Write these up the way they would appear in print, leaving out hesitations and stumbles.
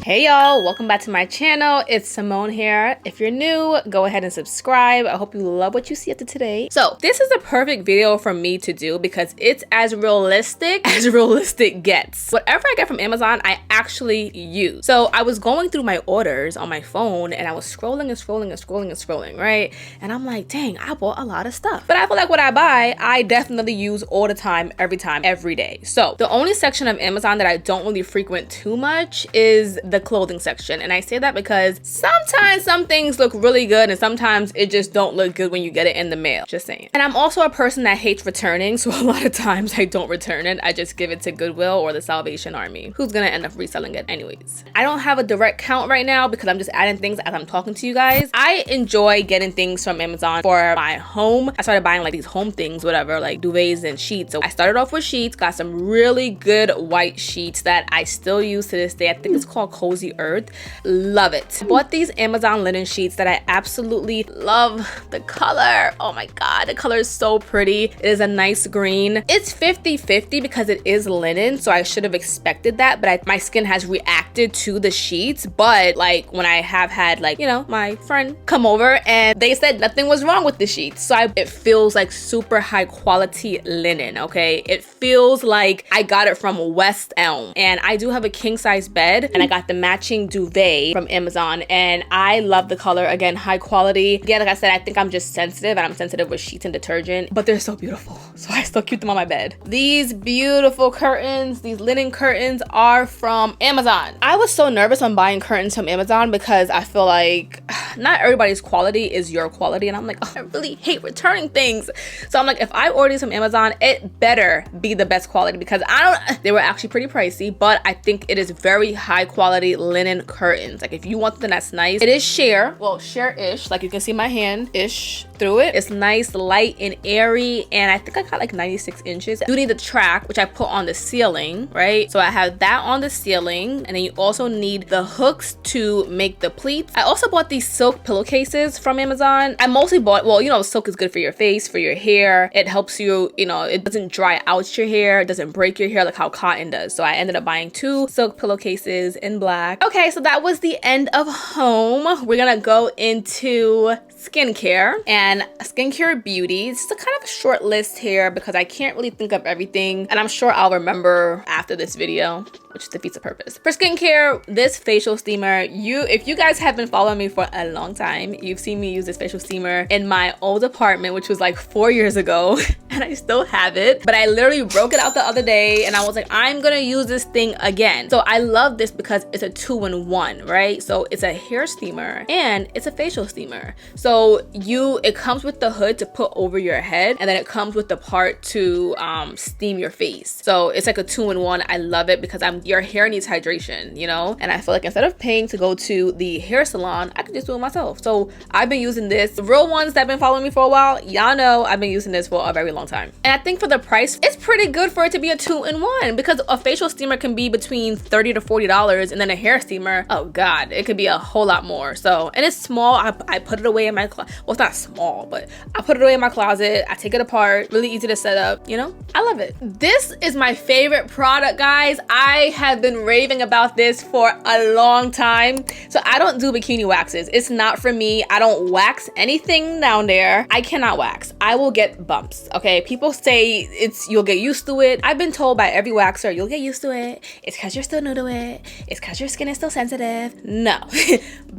Hey y'all, welcome back to my channel. It's Simone here. If you're new, go ahead and subscribe. I hope you love what you see after today. So this is a perfect video for me to do because it's as realistic gets. Whatever I get from Amazon, I actually use. So I was going through my orders on my phone and I was scrolling, right? And I'm like, dang, I bought a lot of stuff. But I feel like what I buy, I definitely use all the time, every day. So the only section of Amazon that I don't really frequent too much is the clothing section. And I say that because sometimes some things look really good and sometimes it just don't look good when you get it in the mail. Just saying. And I'm also a person that hates returning, so a lot of times I don't return it. I just give it to Goodwill or the Salvation Army, who's gonna end up reselling it anyways. I don't have a direct count right now because I'm just adding things as I'm talking to you guys. I enjoy getting things from Amazon for my home. I started buying like these home things, whatever, like duvets and sheets. So I started off with sheets, got some really good white sheets that I still use to this day. I think it's called Cozy Earth. Love it. Bought these Amazon linen sheets that I absolutely love the color. Oh my god, the color is so pretty. It is a nice green. It's 50-50 because it is linen, so I should have expected that, but my skin has reacted to the sheets. But like when I have had like, you know, my friend come over and they said nothing was wrong with the sheets. So it feels like super high quality linen, okay? It feels like I got it from West Elm. And I do have a king size bed and I got the matching duvet from Amazon and I love the color. Again, high quality. Again, like I said, I think I'm just sensitive and I'm sensitive with sheets and detergent, but they're so beautiful. So I still keep them on my bed. These beautiful curtains, these linen curtains are from Amazon. I was so nervous on buying curtains from Amazon because I feel like not everybody's quality is your quality. And I'm like, oh, I really hate returning things. So I'm like, if I order these from Amazon, it better be the best quality because they were actually pretty pricey, but I think it is very high quality linen curtains. Like if you want something that's nice, it is sheer, well, sheer-ish, like you can see my hand-ish through it. It's nice, light and airy, and I think I got like 96 inches. You need the track, which I put on the ceiling, right? So I have that on the ceiling, and then you also need the hooks to make the pleats. I also bought these silk pillowcases from Amazon. I mostly bought, well, you know, silk is good for your face, for your hair. It helps you, you know, it doesn't dry out your hair, it doesn't break your hair like how cotton does. So I ended up buying 2 silk pillowcases in black. Okay, so that was the end of home. We're gonna go into skincare and skincare beauty. It's a kind of a short list here because I can't really think of everything and I'm sure I'll remember after this video, which defeats the purpose. For skincare, this facial steamer, if you guys have been following me for a long time, you've seen me use this facial steamer in my old apartment, which was like 4 years ago, and I still have it. But I literally broke it out the other day and I was like, I'm gonna use this thing again. So I love this because it's a 2-in-1, right? So it's a hair steamer and it's a facial steamer. So it comes with the hood to put over your head and then it comes with the part to steam your face. So it's like a 2-in-1. I love it because your hair needs hydration, you know? And I feel like instead of paying to go to the hair salon, I can just do it myself. So I've been using this. The real ones that have been following me for a while, y'all know I've been using this for a very long time. And I think for the price, it's pretty good for it to be a 2-in-1 because a facial steamer can be between $30 to $40 and then a hair steamer, oh God, it could be a whole lot more. So, and it's small. I put it away in my closet. Well, it's not small, but I put it away in my closet. I take it apart, really easy to set up, you know? I love it. This is my favorite product, guys. I have been raving about this for a long time. So I don't do bikini waxes. It's not for me. I don't wax anything down there. I cannot wax. I will get bumps, okay? People say you'll get used to it. I've been told by every waxer, you'll get used to it. It's because you're still new to it. It's because your skin is still sensitive. No.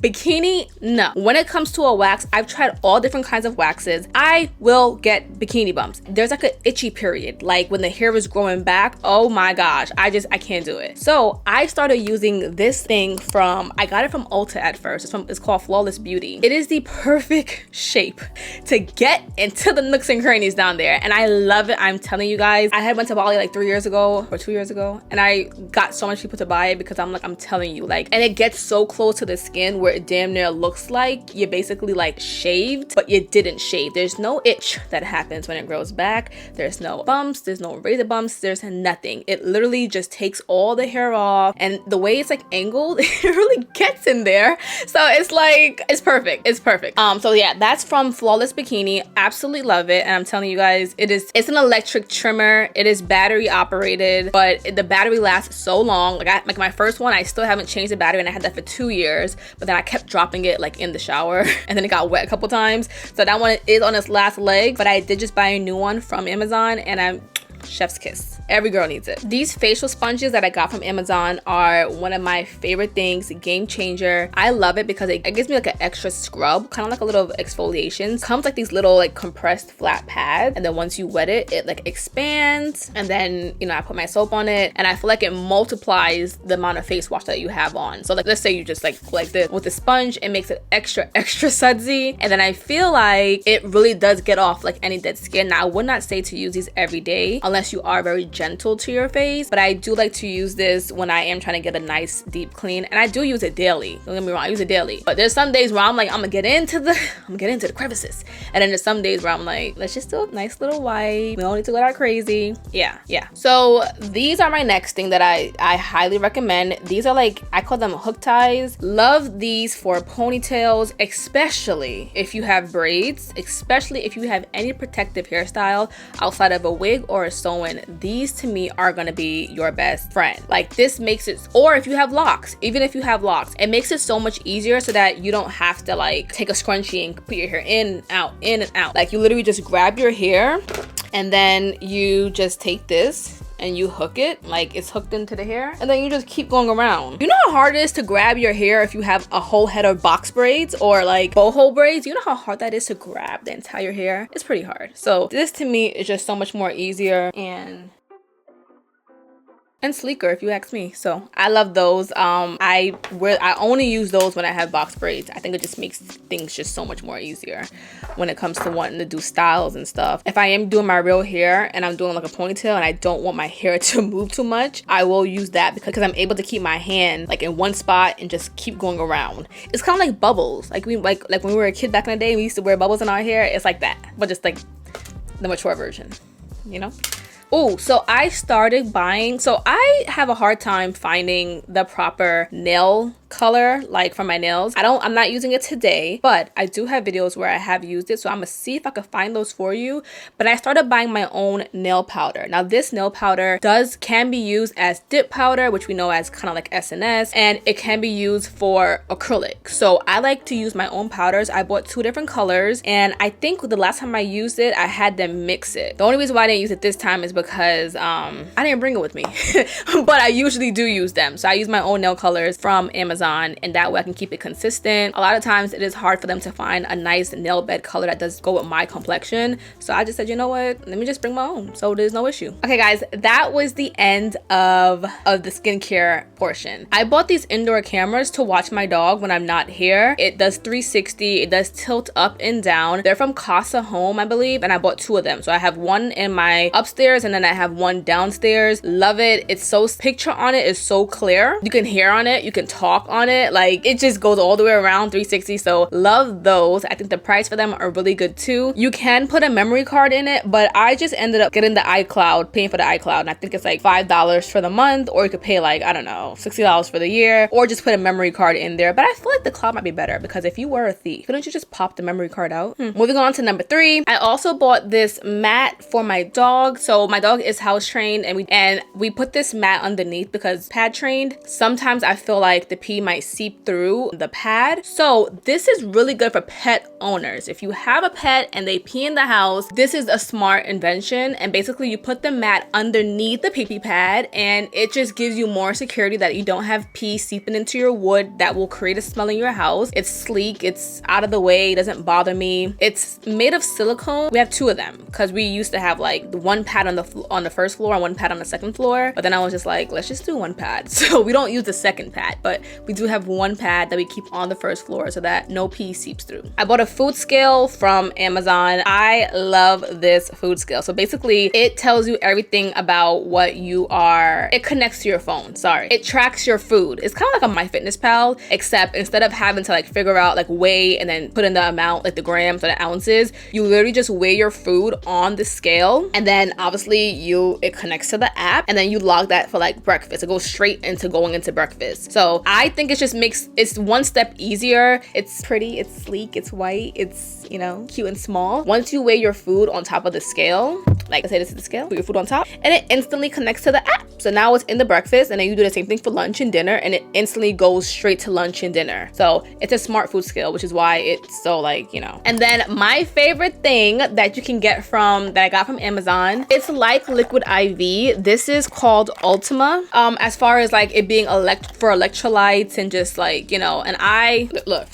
Bikini, no. When it comes to a wax, I've tried all different kinds of waxes. I will get bikini bumps. There's like an itchy period, like when the hair is growing back. Oh my gosh, I can't do it. So I started using this thing I got it from Ulta at first. It's called Flawless Beauty. It is the perfect shape to get into the nooks and crannies down there. And I love it. I'm telling you guys, I had went to Bali like 3 years ago or 2 years ago. And I got so much people to buy it because I'm telling you, like, and it gets so close to the skin where it damn near looks like you're basically like shaved, but you didn't shave. There's no itch that happens when it grows back. There's no bumps, there's no razor bumps, there's nothing. It literally just takes all the hair off, and the way it's like angled, it really gets in there. So it's like, it's perfect. It's perfect. So yeah, that's from Flawless Bikini. Absolutely love it. And I'm telling you guys, it's an electric trimmer. It is battery operated, but the battery lasts so long. Like my first one, I still haven't changed the battery, and I had that for 2 years, but then I kept dropping it like in the shower and then it got wet a couple times. So that one is on its last leg, but I did just buy a new one from Amazon, and I'm chef's kiss. Every girl needs it. These facial sponges that I got from Amazon are one of my favorite things. Game changer. I love it because it gives me like an extra scrub, kind of like a little exfoliation. Comes like these little like compressed flat pads, and then once you wet it, it like expands, and then, you know, I put my soap on it, and I feel like it multiplies the amount of face wash that you have on. So like, let's say you just like this with the sponge, it makes it extra sudsy, and then I feel like it really does get off like any dead skin. Now, I would not say to use these every day unless you are very gentle to your face, but I do like to use this when I am trying to get a nice deep clean, and I do use it daily. Don't get me wrong, I use it daily, but there's some days where I'm like, I'm gonna get into the crevices, and then there's some days where I'm like, let's just do a nice little wipe. We don't need to go that crazy. Yeah. So these are my next thing that I highly recommend. These are like, I call them hook ties. Love these for ponytails, especially if you have braids, especially if you have any protective hairstyle outside of a wig or a sew-in. These to me are gonna be your best friend. Like, this makes it, or if you have locks, even if you have locks, it makes it so much easier so that you don't have to like take a scrunchie and put your hair in and out. Like, you literally just grab your hair, and then you just take this and you hook it, like it's hooked into the hair, and then you just keep going around. You know how hard it is to grab your hair if you have a whole head of box braids or like boho braids? You know how hard that is to grab the entire hair? It's pretty hard. So this to me is just so much more easier and sleeker, if you ask me. So I love those. I only use those when I have box braids. I think it just makes things just so much more easier when it comes to wanting to do styles and stuff. If I am doing my real hair and I'm doing like a ponytail and I don't want my hair to move too much, I will use that because I'm able to keep my hand like in one spot and just keep going around. It's kind of like bubbles. Like when we were a kid back in the day, we used to wear bubbles in our hair. It's like that, but just like the mature version, you know? Oh, so I started buying, so I have a hard time finding the proper nail color like for my nails. I'm not using it today, but I do have videos where I have used it, so I'm gonna see if I can find those for you. But I started buying my own nail powder. Now this nail powder can be used as dip powder, which we know as kind of like SNS, and it can be used for acrylic. So I like to use my own powders. I bought 2 different colors, and I think the last time I used it, I had them mix it. The only reason why I didn't use it this time is because I didn't bring it with me, but I usually do use them. So I use my own nail colors from Amazon, and that way I can keep it consistent. A lot of times it is hard for them to find a nice nail bed color that does go with my complexion. So I just said, you know what, let me just bring my own, so there's no issue. Okay guys, that was the end of the skincare portion. I bought these indoor cameras to watch my dog when I'm not here. It does 360, it does tilt up and down. They're from Casa Home, I believe, and I bought 2 of them. So I have one in my upstairs and then I have one downstairs. Love it. It's so, picture on it is so clear. You can hear on it, you can talk on it, like it just goes all the way around 360. So love those. I think the price for them are really good too. You can put a memory card in it, but I just ended up getting the iCloud, paying for the iCloud, and I think it's like $5 for the month, or you could pay like, I don't know, $60 for the year, or just put a memory card in there. But I feel like the cloud might be better, because if you were a thief, couldn't you just pop the memory card out? Moving on to number 3, I also bought this mat for my dog. So my dog is house trained, and we put this mat underneath because pad trained, sometimes I feel like the pee might seep through the pad. So this is really good for pet owners. If you have a pet and they pee in the house, this is a smart invention. And basically you put the mat underneath the pee pad, and it just gives you more security that you don't have pee seeping into your wood that will create a smell in your house. It's sleek, it's out of the way, it doesn't bother me. It's made of silicone. We have 2 of them because we used to have like the one pad on the first floor and one pad on the second floor, but then I was just like, let's just do one pad. So we don't use the second pad, but we do have one pad that we keep on the first floor so that no pee seeps through. I bought a food scale from Amazon. I love this food scale. So basically it tells you everything about what you are, it connects to your phone, sorry. It tracks your food. It's kind of like a MyFitnessPal, except instead of having to like figure out like weigh and then put in the amount, like the grams or the ounces, you literally just weigh your food on the scale, and then obviously it connects to the app, and then you log that for like breakfast. It goes straight into going into breakfast. So I think it just makes it's one step easier. It's pretty, it's sleek, it's white, it's, you know, cute and small. Once you weigh your food on top of the scale, like I say, this is the scale, put your food on top, and it instantly connects to the app. So now it's in the breakfast, and then you do the same thing for lunch and dinner, and it instantly goes straight to lunch and dinner. So it's a smart food scale, which is why it's so like, you know. And then my favorite thing that you can get that I got from Amazon, it's like Liquid IV. This is called Ultima. As far as like it being for electrolytes and just like, you know, and look,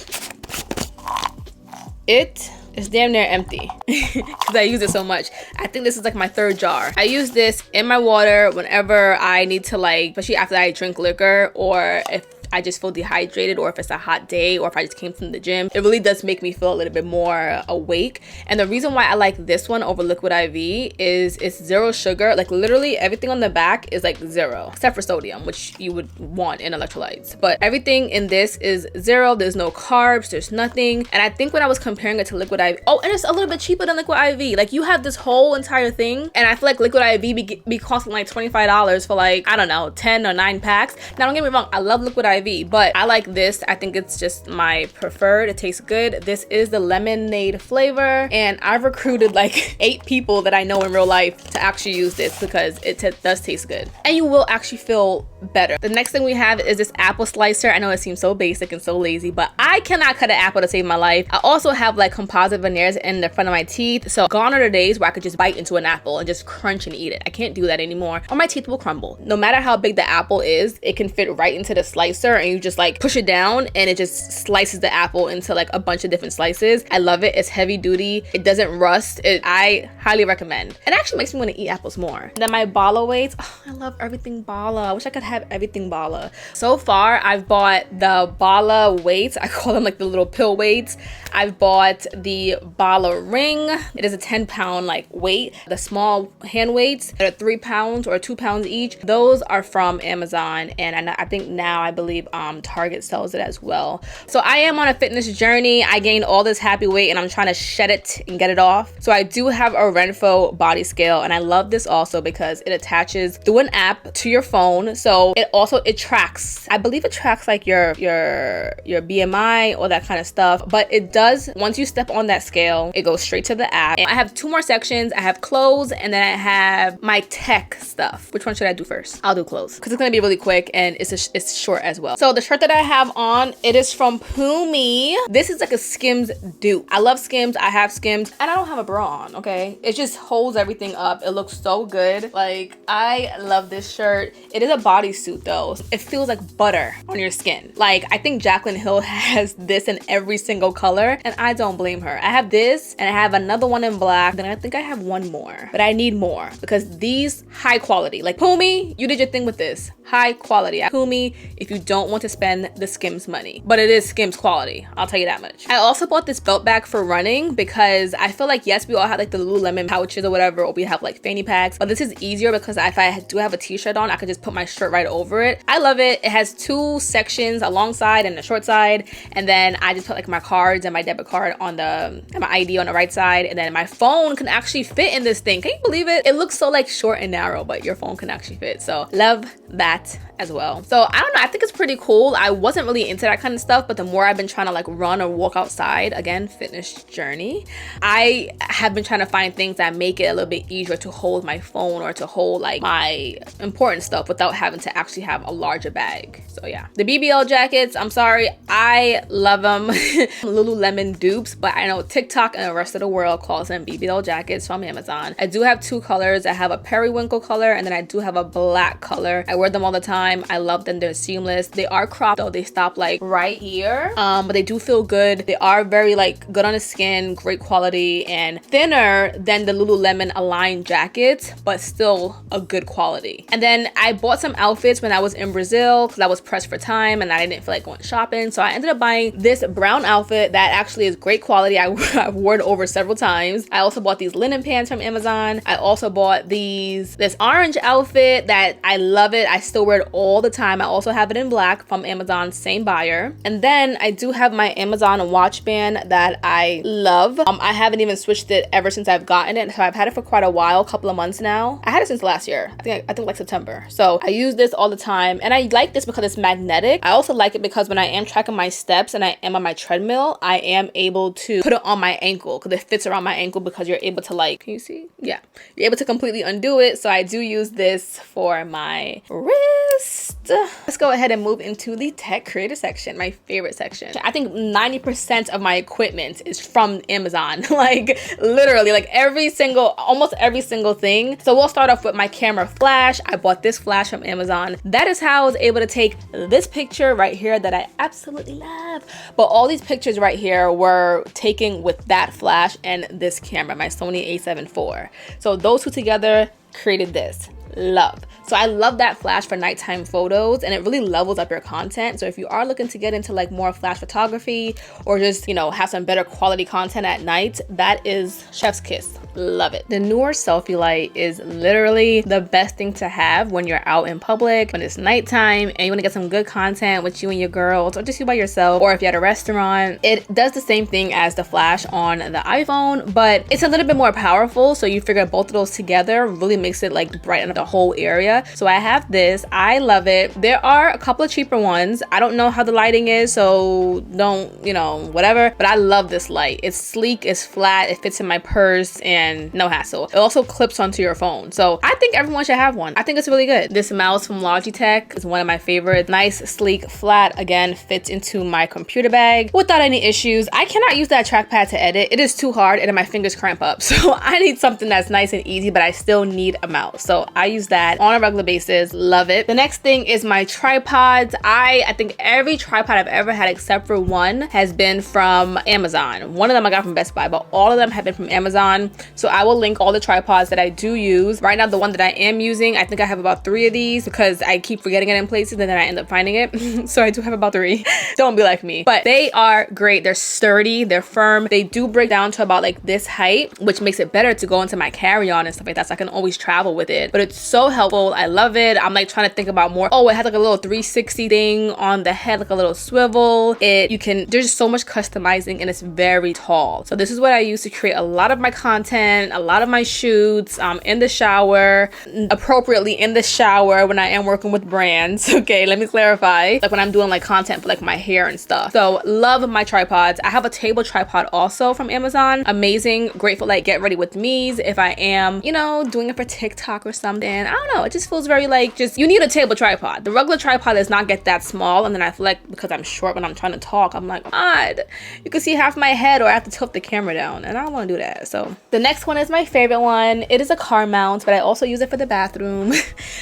it is damn near empty because I use it so much. I think this is like my third jar. I use this in my water whenever I need to, like, especially after I drink liquor, or if I just feel dehydrated, or if it's a hot day, or if I just came from the gym. It really does make me feel a little bit more awake. And the reason why I like this one over Liquid IV is it's 0 sugar. Like literally everything on the back is like 0, except for sodium, which you would want in electrolytes. But everything in this is 0. There's no carbs, there's nothing. And I think when I was comparing it to Liquid IV, oh, and it's a little bit cheaper than Liquid IV. Like you have this whole entire thing, and I feel like Liquid IV be costing like $25 for like, I don't know, 10 or 9 packs. Now don't get me wrong, I love Liquid IV, but I like this. I think it's just my preferred. It tastes good. This is the lemonade flavor, and I've recruited like 8 people that I know in real life to actually use this because it does taste good, and you will actually feel better. The next thing we have is this apple slicer. I know it seems so basic and so lazy, but I cannot cut an apple to save my life. I also have like composite veneers in the front of my teeth, so gone are the days where I could just bite into an apple and just crunch and eat it. I can't do that anymore, or my teeth will crumble. No matter how big the apple is, it can fit right into the slicer, and you just like push it down and it just slices the apple into like a bunch of different slices. I love it. It's heavy duty. It doesn't rust. I highly recommend. It actually makes me want to eat apples more. And then my Bala weights. Oh, I love everything Bala. I wish I could have everything Bala. So far, I've bought the Bala weights. I call them like the little pill weights. I've bought the Bala ring. It is a 10-pound like weight. The small hand weights that are 3 pounds or 2 pounds each. Those are from Amazon, and I think now I believe Target sells it as well. So I am on a fitness journey. I gained all this happy weight and I'm trying to shed it and get it off. So I do have a Renpho body scale, and I love this also because it attaches through an app to your phone. So it tracks, I believe it tracks like your BMI or that kind of stuff, but it does, once you step on that scale, it goes straight to the app. And I have 2 more sections. I have clothes, and then I have my tech stuff. Which one should I do first? I'll do clothes because it's gonna be really quick and it's short as well. So the shirt that I have on, it is from Pumi. This is like a Skims dupe. I love Skims. I have Skims, and I don't have a bra on, okay? It just holds everything up. It looks so good. Like, I love this shirt. It is a bodysuit though. It feels like butter on your skin. Like, I think Jaclyn Hill has this in every single color, and I don't blame her. I have this, and I have another one in black. Then I think I have one more, but I need more because these high quality. Like Pumi, you did your thing with this. High quality. Pumi, if you don't want to spend the Skims money, but it is Skims quality, I'll tell you that much. I also bought this belt bag for running because I feel like, yes, we all have like the Lululemon pouches or whatever, or we have like fanny packs, but this is easier because if I do have a t-shirt on, I could just put my shirt right over it. I love it. It has 2 sections, a long side and a short side, and then I just put like my cards and my debit card on and my ID on the right side, and then my phone can actually fit in this thing. Can you believe it? It looks so like short and narrow, but your phone can actually fit. So love that as well. So I don't know, I think it's pretty cool. I wasn't really into that kind of stuff, but the more I've been trying to like run or walk outside, again, fitness journey, I have been trying to find things that make it a little bit easier to hold my phone or to hold like my important stuff without having to actually have a larger bag. So yeah, the BBL jackets, I'm sorry, I love them. Lululemon dupes, but I know TikTok and the rest of the world calls them BBL jackets from Amazon. I do have 2 colors. I have a periwinkle color, and then I do have a black color. I wear them all the time. I love them. They're seamless. They are cropped though. They stop like right here, but they do feel good. They are very like good on the skin, great quality, and thinner than the Lululemon Align jackets, but still a good quality. And then I bought some outfits when I was in Brazil because I was pressed for time and I didn't feel like going shopping. So I ended up buying this brown outfit that actually is great quality. I've worn it over several times. I also bought these linen pants from Amazon. I also bought this orange outfit that I love it. I still wear it all the time. I also have it in black from Amazon, same buyer. And then I do have my Amazon watch band that I love. I haven't even switched it ever since I've gotten it. So I've had it for quite a while, a couple of months now. I had it since last year. I think like September. So I use this all the time. And I like this because it's magnetic. I also like it because when I am tracking my steps and I am on my treadmill, I am able to put it on my ankle because it fits around my ankle because you're able to like, can you see? Yeah. You're able to completely undo it. So I do use this for my wrist. Let's go ahead and move into the tech creator section, my favorite section. I think 90% of my equipment is from Amazon. Like literally like almost every single thing. So we'll start off with my camera flash. I bought this flash from Amazon. That is how I was able to take this picture right here that I absolutely love. But all these pictures right here were taken with that flash and this camera, my Sony a7 IV. So those two together created this. Love. So I love that flash for nighttime photos, and it really levels up your content. So if you are looking to get into like more flash photography or just, you know, have some better quality content at night, that is chef's kiss. Love it. The newer selfie light is literally the best thing to have when you're out in public, when it's nighttime and you want to get some good content with you and your girls, or just you by yourself, or if you're at a restaurant. It does the same thing as the flash on the iPhone, but it's a little bit more powerful. So you figure both of those together really makes it like brighten up the whole area. So I have this. I love it. There are a couple of cheaper ones. I don't know how the lighting is, so don't, you know, whatever. But I love this light. It's sleek, it's flat, it fits in my purse, and no hassle. It also clips onto your phone. So I think everyone should have one. I think it's really good. This mouse from Logitech is one of my favorites. Nice, sleek, flat. Again, fits into my computer bag without any issues. I cannot use that trackpad to edit. It is too hard and my fingers cramp up. So I need something that's nice and easy, but I still need a mouse. So I use that on a regular basis. Love it. The next thing is my tripods. I think every tripod I've ever had except for one has been from Amazon. One of them I got from Best Buy, but all of them have been from Amazon. So I will link all the tripods that I do use. Right now, the one that I am using, I think I have about 3 of these because I keep forgetting it in places and then I end up finding it. So I do have about 3. Don't be like me. But they are great. They're sturdy, they're firm. They do break down to about like this height, which makes it better to go into my carry-on and stuff like that, so I can always travel with it. But it's so helpful. I love it. I'm like trying to think about more. Oh, it has like a little 360 thing on the head, like a little swivel. There's so much customizing and it's very tall. So this is what I use to create a lot of my content, a lot of my shoots, in the shower, appropriately in the shower when I am working with brands. Okay, let me clarify. Like when I'm doing like content for like my hair and stuff. So love my tripods. I have a table tripod also from Amazon. Amazing, great for like get ready with me's if I am, you know, doing it for TikTok or something. I don't know, it just feels very like, just you need a table tripod. The regular tripod does not get that small, and then I feel like because I'm short when I'm trying to talk, I'm like, God, you can see half my head, or I have to tilt the camera down, and I don't want to do that. So the next one is my favorite one. It is a car mount, but I also use it for the bathroom.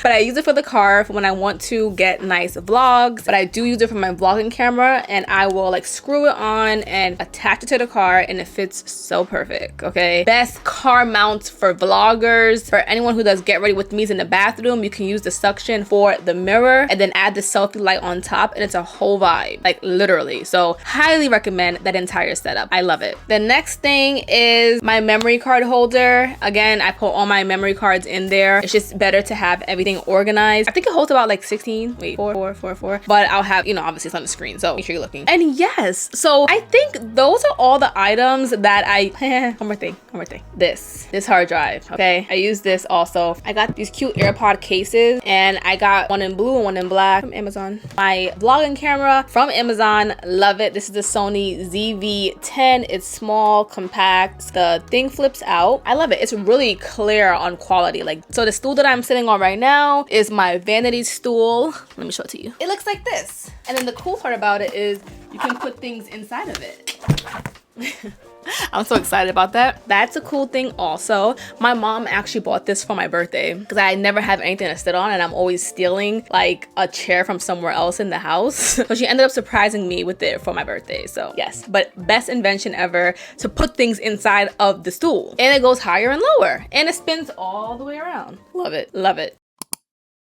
But I use it for the car for when I want to get nice vlogs. But I do use it for my vlogging camera, and I will like screw it on and attach it to the car, and it fits so perfect. Okay, best car mount for vloggers. For anyone who does get ready with me's in the bathroom, you can use the suction for the mirror and then add the selfie light on top, and it's a whole vibe, like literally. So highly recommend that entire setup. I love it. The next thing is my memory card holder. Again, I put all my memory cards in there. It's just better to have everything organized. I think it holds about like 16, wait, four, but I'll have, you know, obviously it's on the screen, so make sure you're looking. And yes, so I think those are all the items that one more thing, this hard drive. Okay, I use this also. I got these cute AirPod cases, and I got one in blue and one in black from Amazon. My vlogging camera from Amazon, love it. This is the Sony ZV-10. It's small, compact. The thing flips out. I love it. It's really clear on quality. Like, so the stool that I'm sitting on right now is my vanity stool. Let me show it to you. It looks like this. And then the cool part about it is you can put things inside of it. I'm so excited about that. That's a cool thing also. My mom actually bought this for my birthday because I never have anything to sit on, and I'm always stealing like a chair from somewhere else in the house. So she ended up surprising me with it for my birthday. So yes, but best invention ever to put things inside of the stool. And it goes higher and lower, and it spins all the way around. Love it, love it.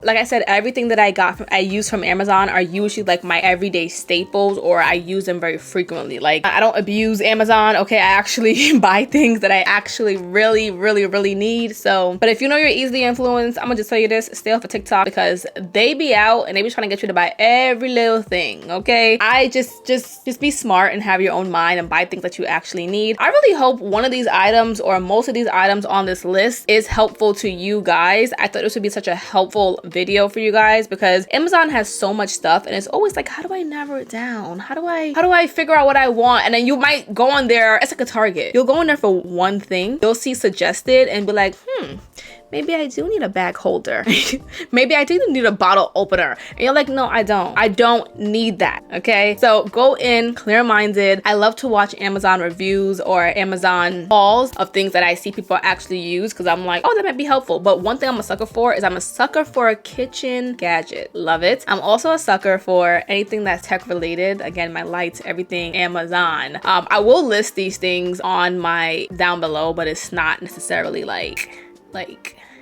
Like I said, everything that I use from Amazon are usually like my everyday staples, or I use them very frequently. Like, I don't abuse Amazon, okay? I actually buy things that I actually really need. So, but if you know you're easily influenced, I'm gonna just tell you this, stay off of TikTok, because they be out and they be trying to get you to buy every little thing, okay? I just be smart and have your own mind and buy things that you actually need. I really hope one of these items or most of these items on this list is helpful to you guys. I thought this would be such a helpful video for you guys, because Amazon has so much stuff and it's always like, how do I narrow it down? How do I figure out what I want? And then you might go on there, it's like a Target. You'll go in there for one thing, you'll see suggested and be like, maybe I do need a bag holder. Maybe I do need a bottle opener. And you're like, no, I don't need that, okay? So go in clear-minded. I love to watch Amazon reviews or Amazon hauls of things that I see people actually use, because I'm like, oh, that might be helpful. But one thing I'm a sucker for is I'm a sucker for a kitchen gadget. Love it. I'm also a sucker for anything that's tech related. Again, my lights, everything Amazon. I will list these things on my down below, but it's not necessarily like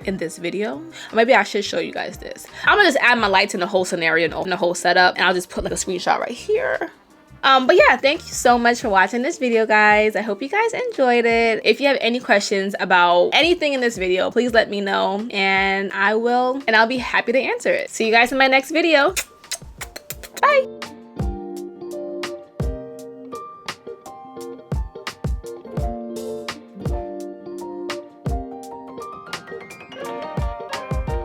in this video. Maybe I should show you guys this. I'm gonna just add my lights in the whole scenario and the whole setup, and I'll just put like a screenshot right here. But yeah, thank you so much for watching this video, guys. I hope you guys enjoyed it. If you have any questions about anything in this video, please let me know, and I'll be happy to answer it. See you guys in my next video. Bye.